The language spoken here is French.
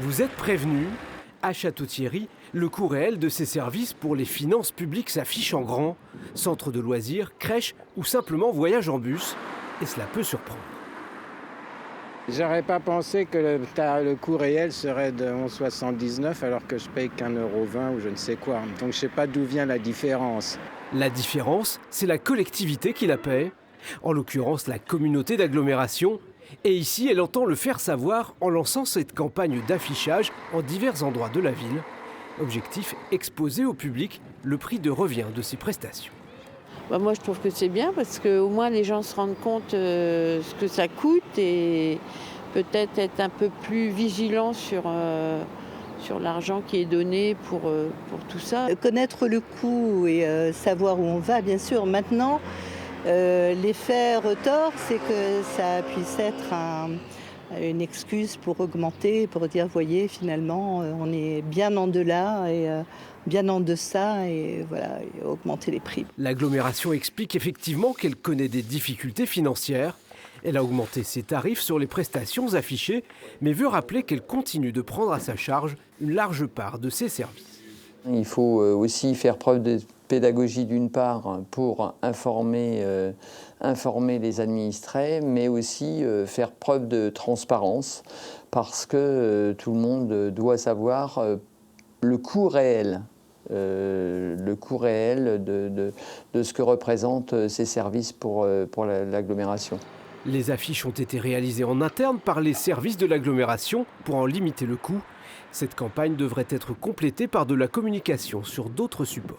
Vous êtes prévenus, à Château-Thierry, le coût réel de ces services pour les finances publiques s'affiche en grand. Centre de loisirs, crèche ou simplement voyage en bus. Et cela peut surprendre. J'aurais pas pensé que le coût réel serait de 11,79 alors que je paye qu'1,20 € ou je ne sais quoi. Donc je sais pas d'où vient la différence. La différence, c'est la collectivité qui la paie, en l'occurrence la communauté d'agglomération. Et ici, elle entend le faire savoir en lançant cette campagne d'affichage en divers endroits de la ville. Objectif, exposer au public le prix de revient de ces prestations. Moi, je trouve que c'est bien parce qu'au moins les gens se rendent compte ce que ça coûte et peut-être être un peu plus vigilants sur l'argent qui est donné pour tout ça. Connaître le coût et savoir où on va, bien sûr. Maintenant, l'effet retort, c'est que ça puisse être une excuse pour augmenter, pour dire, voyez, finalement, on est bien en delà et bien en deçà et voilà, et augmenter les prix. L'agglomération explique effectivement qu'elle connaît des difficultés financières. Elle a augmenté ses tarifs sur les prestations affichées, mais veut rappeler qu'elle continue de prendre à sa charge une large part de ses services. Il faut aussi faire preuve de pédagogie d'une part pour informer les administrés, mais aussi faire preuve de transparence parce que tout le monde doit savoir le coût réel. Le coût réel de ce que représentent ces services pour l'agglomération. Les affiches ont été réalisées en interne par les services de l'agglomération pour en limiter le coût. Cette campagne devrait être complétée par de la communication sur d'autres supports.